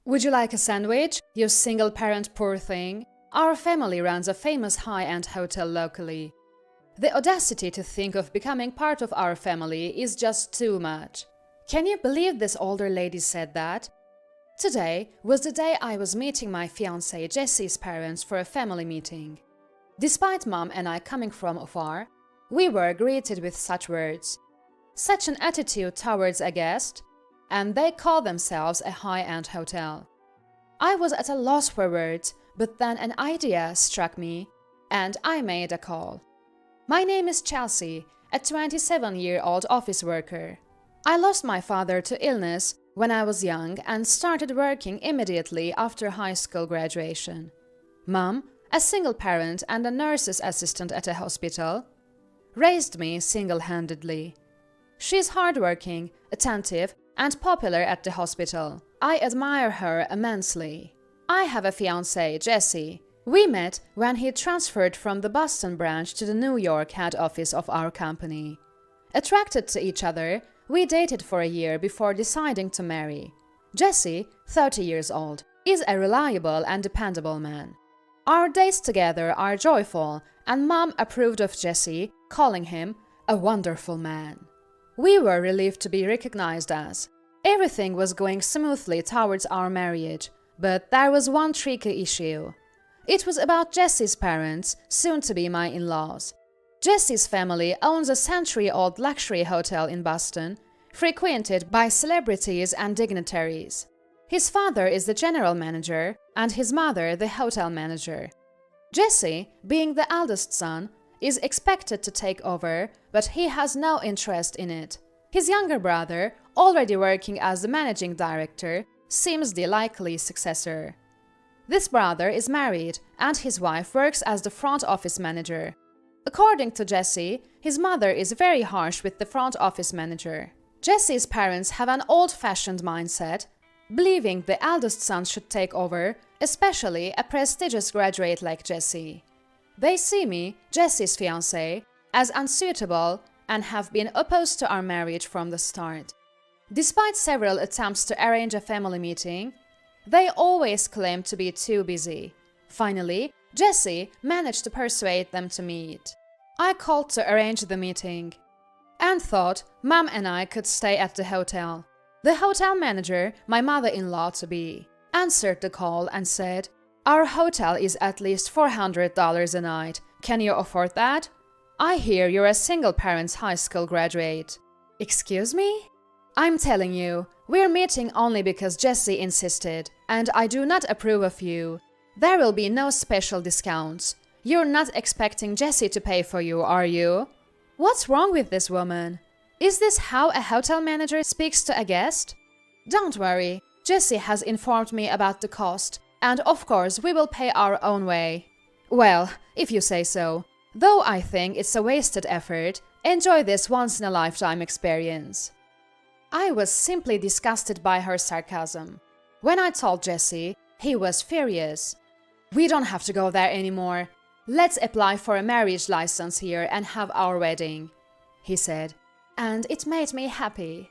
Would you like a sandwich, you single-parent poor thing? Our family runs a famous high-end hotel locally. The audacity to think of becoming part of our family is just too much. Can you believe this older lady said that? Today was the day I was meeting my fiancé Jesse's parents for a family meeting. Despite Mom and I coming from afar, we were greeted with such words. Such an attitude towards a guest, and they call themselves a high-end hotel. I was at a loss for words, but then an idea struck me, and I made a call. My name is Chelsea, a 27-year-old office worker. I lost my father to illness when I was young and started working immediately after high school graduation. Mom, a single parent and a nurse's assistant at a hospital, raised me single-handedly. She's hardworking, attentive, and popular at the hospital. I admire her immensely. I have a fiancé, Jesse. We met when he transferred from the Boston branch to the New York head office of our company. Attracted to each other, we dated for a year before deciding to marry. Jesse, 30 years old, is a reliable and dependable man. Our days together are joyful, and Mom approved of Jesse, calling him a wonderful man. We were relieved to be recognized as. Everything was going smoothly towards our marriage, but there was one tricky issue. It was about Jesse's parents, soon to be my in-laws. Jesse's family owns a century-old luxury hotel in Boston, frequented by celebrities and dignitaries. His father is the general manager, and his mother the hotel manager. Jesse, being the eldest son, is expected to take over, but he has no interest in it. His younger brother, already working as the managing director, seems the likely successor. This brother is married, and his wife works as the front office manager. According to Jesse, his mother is very harsh with the front office manager. Jesse's parents have an old-fashioned mindset, believing the eldest son should take over, especially a prestigious graduate like Jesse. They see me, Jesse's fiancé, as unsuitable and have been opposed to our marriage from the start. Despite several attempts to arrange a family meeting, they always claim to be too busy. Finally, Jesse managed to persuade them to meet. I called to arrange the meeting and thought Mom and I could stay at the hotel. The hotel manager, my mother-in-law to be, answered the call and said, "Our hotel is at least $400 a night. Can you afford that? I hear you're a single parent's high school graduate." Excuse me? I'm telling you, we're meeting only because Jesse insisted, and I do not approve of you. There will be no special discounts. You're not expecting Jesse to pay for you, are you? What's wrong with this woman? Is this how a hotel manager speaks to a guest? Don't worry, Jesse has informed me about the cost, and of course we will pay our own way. Well, if you say so. Though I think it's a wasted effort, enjoy this once-in-a-lifetime experience. I was simply disgusted by her sarcasm. When I told Jesse, he was furious. "We don't have to go there anymore. Let's apply for a marriage license here and have our wedding," he said, and it made me happy.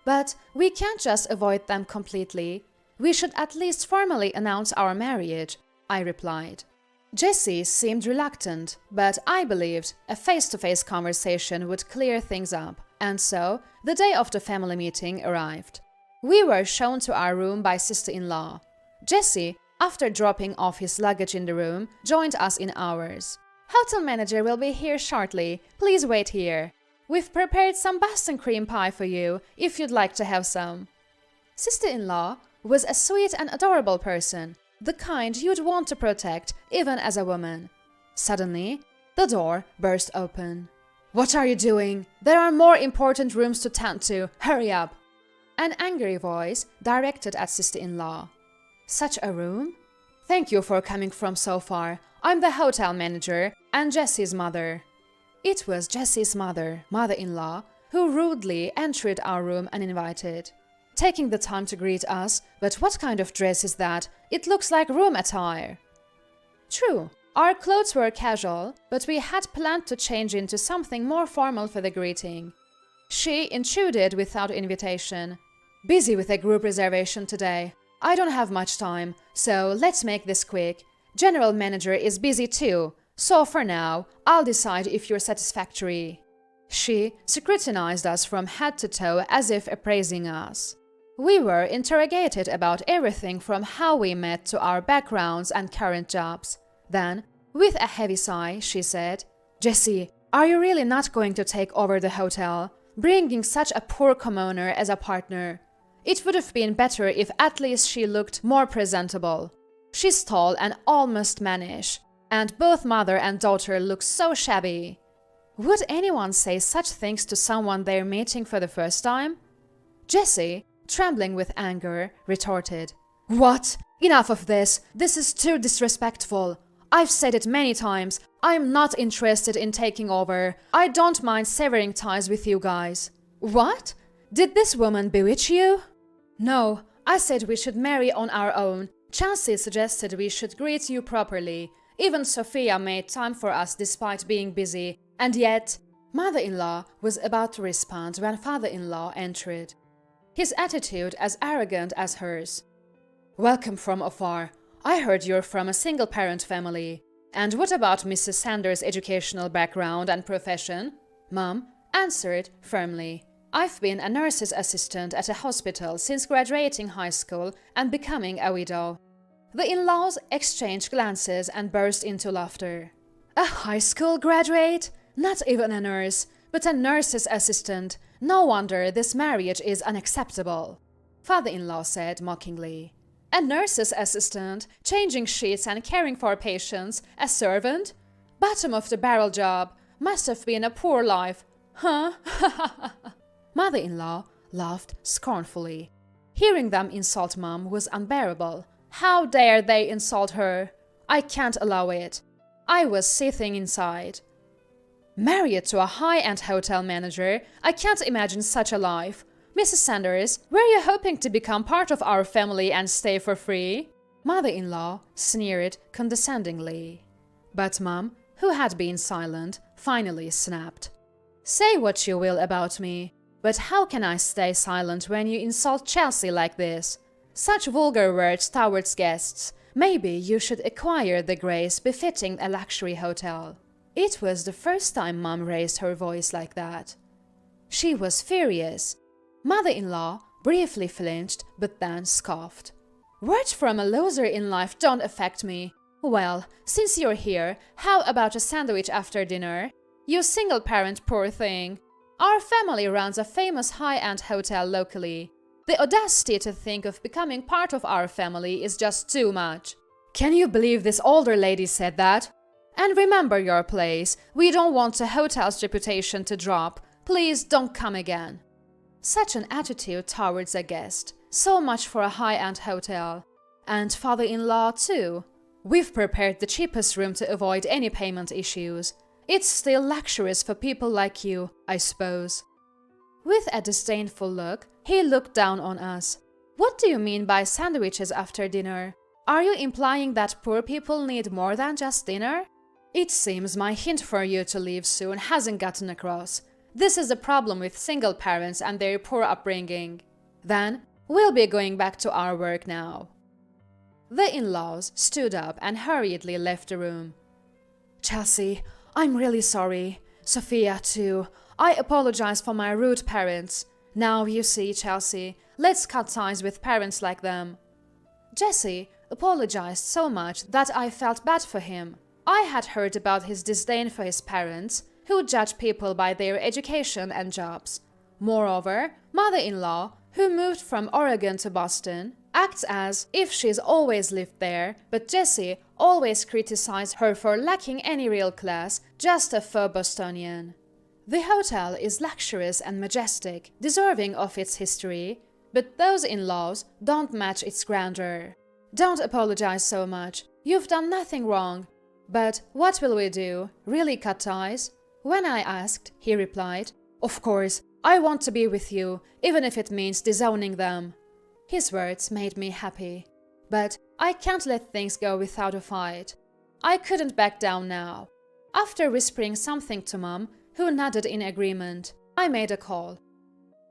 But we can't just avoid them completely. We should at least formally announce our marriage, I replied. Jesse seemed reluctant, but I believed a face-to-face conversation would clear things up, and so the day of the family meeting arrived. We were shown to our room by sister-in-law. Jesse, after dropping off his luggage in the room, joined us in ours. "Hotel manager will be here shortly. Please wait here. We've prepared some Boston cream pie for you, if you'd like to have some." Sister-in-law was a sweet and adorable person, the kind you'd want to protect, even as a woman. Suddenly, the door burst open. "What are you doing? There are more important rooms to tend to. Hurry up!" An angry voice directed at sister-in-law. "Such a room? Thank you for coming from so far. I'm the hotel manager and Jesse's mother." It was Jesse's mother-in-law, who rudely entered our room uninvited, taking the time to greet us. "But what kind of dress is that? It looks like room attire." True, our clothes were casual, but we had planned to change into something more formal for the greeting. She intruded without invitation. "Busy with a group reservation today. I don't have much time, so let's make this quick. General manager is busy too, so for now, I'll decide if you're satisfactory." She scrutinized us from head to toe as if appraising us. We were interrogated about everything from how we met to our backgrounds and current jobs. Then, with a heavy sigh, she said, "Jessie, are you really not going to take over the hotel, bringing such a poor commoner as a partner? It would have been better if at least she looked more presentable. She's tall and almost mannish, and both mother and daughter look so shabby." Would anyone say such things to someone they're meeting for the first time? Jessie, trembling with anger, retorted, "What? Enough of this! This is too disrespectful! I've said it many times, I'm not interested in taking over. I don't mind severing ties with you guys." "What? Did this woman bewitch you?" "No, I said we should marry on our own. Chelsea suggested we should greet you properly. Even Sophia made time for us despite being busy, and yet—" Mother-in-law was about to respond when father-in-law entered. His attitude as arrogant as hers. "Welcome from afar. I heard you're from a single-parent family. And what about Mrs. Sanders' educational background and profession?" Mom answered firmly. "I've been a nurse's assistant at a hospital since graduating high school and becoming a widow." The in-laws exchanged glances and burst into laughter. "A high school graduate? Not even a nurse, but a nurse's assistant. No wonder this marriage is unacceptable," father-in-law said mockingly. "A nurse's assistant, changing sheets and caring for patients, a servant? Bottom of the barrel job. Must have been a poor life. Huh?" Mother-in-law laughed scornfully. Hearing them insult Mom was unbearable. How dare they insult her? I can't allow it. I was seething inside. Married to a high-end hotel manager, I can't imagine such a life. "Mrs. Sanders, were you hoping to become part of our family and stay for free?" Mother-in-law sneered condescendingly. But Mom, who had been silent, finally snapped. "Say what you will about me, but how can I stay silent when you insult Chelsea like this? Such vulgar words towards guests. Maybe you should acquire the grace befitting a luxury hotel." It was the first time Mom raised her voice like that. She was furious. Mother-in-law briefly flinched, but then scoffed. "Words from a loser in life don't affect me. Well, since you're here, how about a sandwich after dinner? You single-parent poor thing. Our family runs a famous high-end hotel locally. The audacity to think of becoming part of our family is just too much. Can you believe this older lady said that? And remember your place. We don't want the hotel's reputation to drop. Please don't come again." Such an attitude towards a guest. So much for a high-end hotel. And father-in-law too. "We've prepared the cheapest room to avoid any payment issues. It's still luxurious for people like you, I suppose." With a disdainful look, he looked down on us. "What do you mean by sandwiches after dinner? Are you implying that poor people need more than just dinner? It seems my hint for you to leave soon hasn't gotten across. This is the problem with single parents and their poor upbringing. Then, we'll be going back to our work now." The in-laws stood up and hurriedly left the room. "Chelsea, I'm really sorry. Sophia, too. I apologize for my rude parents. Now, you see, Chelsea, let's cut ties with parents like them." Jessie apologized so much that I felt bad for him. I had heard about his disdain for his parents, who judge people by their education and jobs. Moreover, mother-in-law, who moved from Oregon to Boston, acts as if she's always lived there, but Jessie always criticized her for lacking any real class, just a faux Bostonian. The hotel is luxurious and majestic, deserving of its history, but those in-laws don't match its grandeur. Don't apologize so much. You've done nothing wrong. But what will we do? Really cut ties? When I asked, he replied, "Of course, I want to be with you, even if it means disowning them." His words made me happy. But I can't let things go without a fight. I couldn't back down now. After whispering something to Mom, who nodded in agreement, I made a call.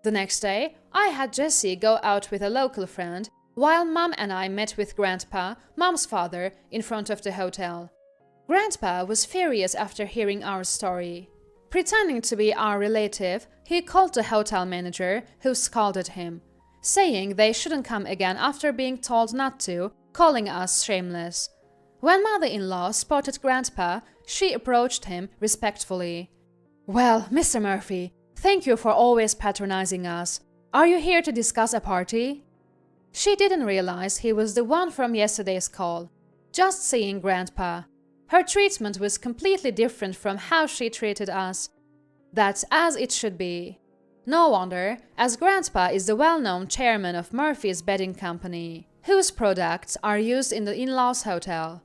The next day, I had Jessie go out with a local friend, while Mom and I met with Grandpa, Mom's father, in front of the hotel. Grandpa was furious after hearing our story. Pretending to be our relative, he called the hotel manager, who scolded him, saying they shouldn't come again after being told not to, calling us shameless. When mother-in-law spotted Grandpa, she approached him respectfully. "Well, Mr. Murphy, thank you for always patronizing us. Are you here to discuss a party?" She didn't realize he was the one from yesterday's call. Just seeing Grandpa. Her treatment was completely different from how she treated us. That's as it should be. No wonder, as Grandpa is the well-known chairman of Murphy's Bedding Company, whose products are used in the in-laws' hotel.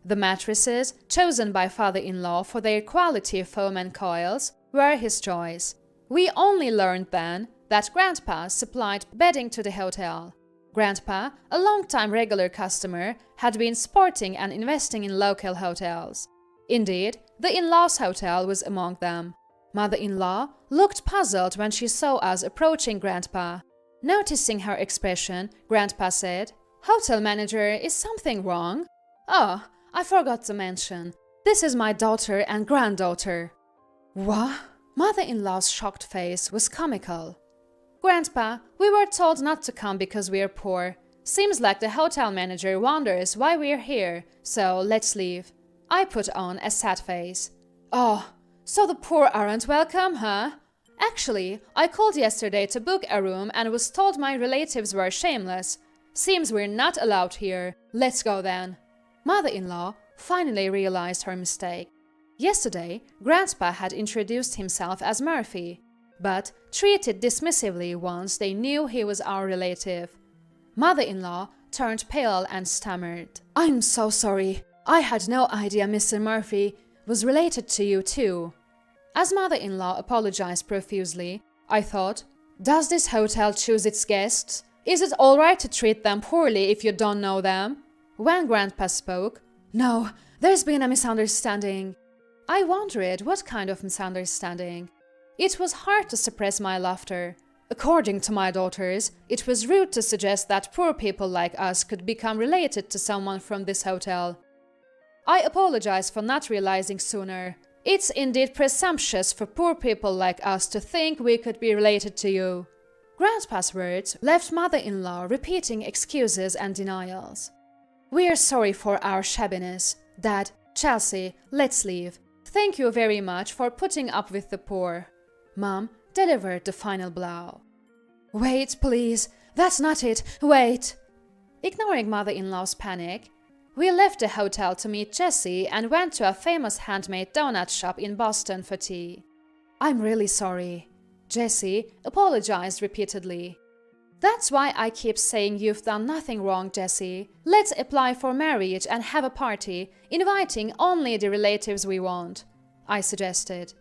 The mattresses, chosen by father-in-law for their quality foam and coils, were his choice. We only learned then that Grandpa supplied bedding to the hotel. Grandpa, a long-time regular customer, had been sporting and investing in local hotels. Indeed, the in-laws' hotel was among them. Mother-in-law looked puzzled when she saw us approaching Grandpa. Noticing her expression, Grandpa said, "Hotel manager, is something wrong?" "Oh, I forgot to mention. This is my daughter and granddaughter." "What?" Mother-in-law's shocked face was comical. "Grandpa, we were told not to come because we're poor. Seems like the hotel manager wonders why we're here, so let's leave." I put on a sad face. "Oh, so the poor aren't welcome, huh? Actually, I called yesterday to book a room and was told my relatives were shameless. Seems we're not allowed here. Let's go then." Mother-in-law finally realized her mistake. Yesterday, Grandpa had introduced himself as Murphy, but treated dismissively once they knew he was our relative. Mother-in-law turned pale and stammered, "I'm so sorry. I had no idea Mr. Murphy was related to you too." As mother-in-law apologized profusely, I thought, does this hotel choose its guests? Is it all right to treat them poorly if you don't know them? When Grandpa spoke, "No, there's been a misunderstanding." I wondered what kind of misunderstanding. It was hard to suppress my laughter. According to my daughters, it was rude to suggest that poor people like us could become related to someone from this hotel. I apologize for not realizing sooner. It's indeed presumptuous for poor people like us to think we could be related to you. Grandpa's words left mother-in-law repeating excuses and denials. "We're sorry for our shabbiness. Dad, Chelsea, let's leave. Thank you very much for putting up with the poor." Mom delivered the final blow. "Wait, please. That's not it. Wait." Ignoring mother-in-law's panic, we left the hotel to meet Jessie and went to a famous handmade donut shop in Boston for tea. "I'm really sorry." Jessie apologized repeatedly. "That's why I keep saying you've done nothing wrong, Jessie. Let's apply for marriage and have a party, inviting only the relatives we want," I suggested.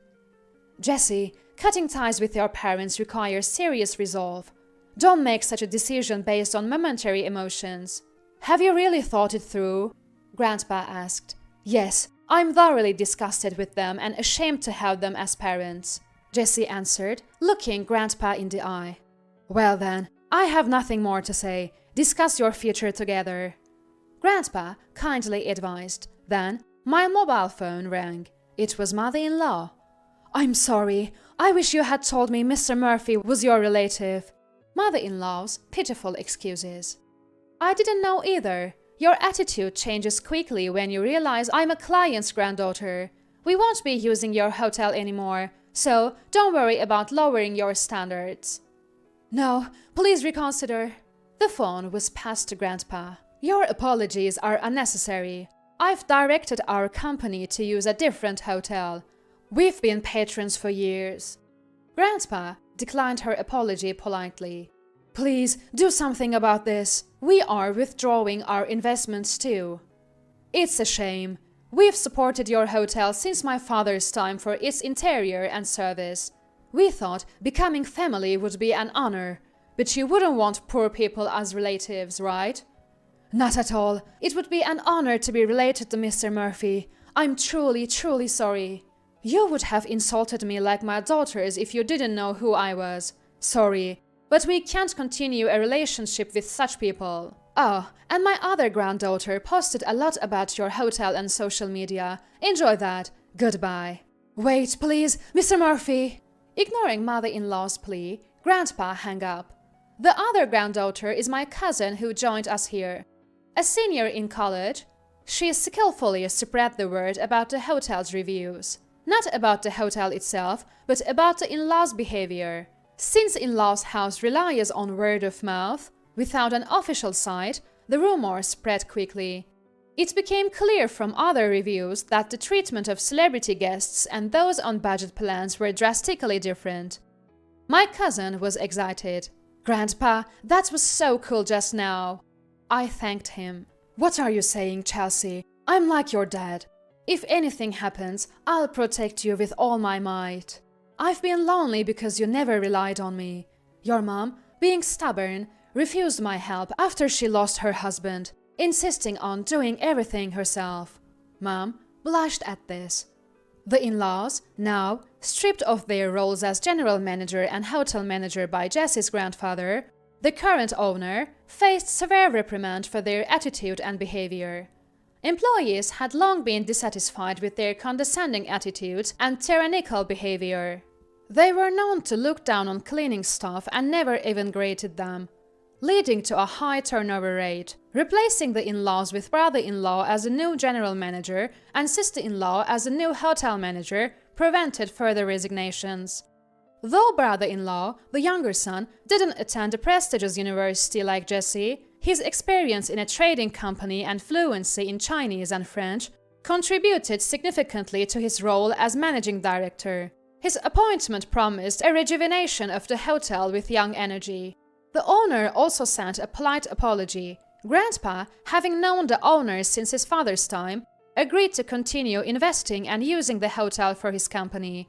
"Jessie, cutting ties with your parents requires serious resolve. Don't make such a decision based on momentary emotions." "Have you really thought it through?" Grandpa asked. "Yes, I'm thoroughly disgusted with them and ashamed to have them as parents," Jessie answered, looking Grandpa in the eye. "Well then, I have nothing more to say. Discuss your future together," Grandpa kindly advised. Then my mobile phone rang. It was mother-in-law. "I'm sorry. I wish you had told me Mr. Murphy was your relative." Mother-in-law's pitiful excuses. "I didn't know either. Your attitude changes quickly when you realize I'm a client's granddaughter. We won't be using your hotel anymore, so don't worry about lowering your standards." "No, please reconsider." The phone was passed to Grandpa. "Your apologies are unnecessary. I've directed our company to use a different hotel. We've been patrons for years." Grandpa declined her apology politely. "Please, do something about this. We are withdrawing our investments too." "It's a shame. We've supported your hotel since my father's time for its interior and service. We thought becoming family would be an honor, but you wouldn't want poor people as relatives, right?" "Not at all. It would be an honor to be related to Mr. Murphy. I'm truly, truly sorry. You would have insulted me like my daughters if you didn't know who I was. Sorry. But we can't continue a relationship with such people. Oh, and my other granddaughter posted a lot about your hotel and social media. Enjoy that. Goodbye. Wait, please, Mr. Murphy. Ignoring mother-in-law's plea, Grandpa hung up. The other granddaughter is my cousin who joined us here. A senior in college, she skillfully spread the word about the hotel's reviews. Not about the hotel itself, but about the in-laws' behavior. Since in-laws' house relies on word of mouth, without an official site, the rumor spread quickly. It became clear from other reviews that the treatment of celebrity guests and those on budget plans were drastically different. My cousin was excited. "Grandpa, that was so cool just now." I thanked him. "What are you saying, Chelsea? I'm like your dad. If anything happens, I'll protect you with all my might. I've been lonely because you never relied on me. Your mom, being stubborn, refused my help after she lost her husband, insisting on doing everything herself." Mom blushed at this. The in-laws, now stripped of their roles as general manager and hotel manager by Jessie's grandfather, the current owner, faced severe reprimand for their attitude and behavior. Employees had long been dissatisfied with their condescending attitudes and tyrannical behavior. They were known to look down on cleaning staff and never even greeted them, leading to a high turnover rate. Replacing the in-laws with brother-in-law as a new general manager and sister-in-law as a new hotel manager prevented further resignations. Though brother-in-law, the younger son, didn't attend a prestigious university like Jessie, his experience in a trading company and fluency in Chinese and French contributed significantly to his role as managing director. His appointment promised a rejuvenation of the hotel with young energy. The owner also sent a polite apology. Grandpa, having known the owner since his father's time, agreed to continue investing and using the hotel for his company.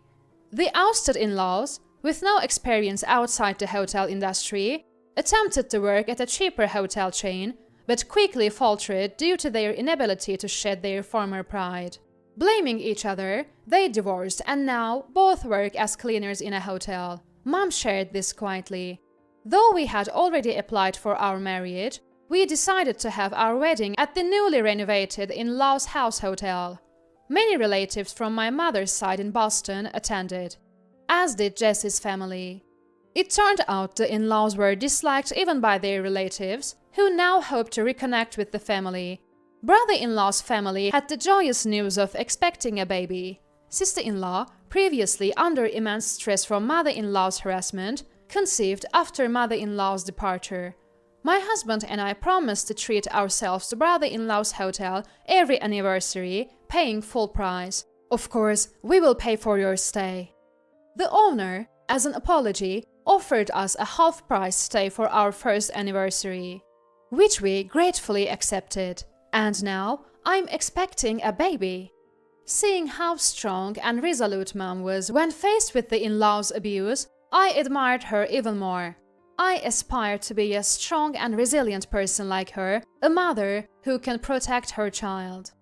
The ousted in-laws, with no experience outside the hotel industry, attempted to work at a cheaper hotel chain, but quickly faltered due to their inability to shed their former pride. Blaming each other, they divorced and now both work as cleaners in a hotel. Mom shared this quietly. Though we had already applied for our marriage, we decided to have our wedding at the newly renovated in-laws house hotel. Many relatives from my mother's side in Boston attended, as did Jessie's family. It turned out the in-laws were disliked even by their relatives, who now hoped to reconnect with the family. Brother-in-law's family had the joyous news of expecting a baby. Sister-in-law, previously under immense stress from mother-in-law's harassment, conceived after mother-in-law's departure. My husband and I promised to treat ourselves to brother-in-law's hotel every anniversary, paying full price. Of course, we will pay for your stay. The owner, as an apology, offered us a half-price stay for our first anniversary, which we gratefully accepted. And now, I'm expecting a baby. Seeing how strong and resolute Mom was when faced with the in-laws' abuse, I admired her even more. I aspire to be a strong and resilient person like her, a mother who can protect her child.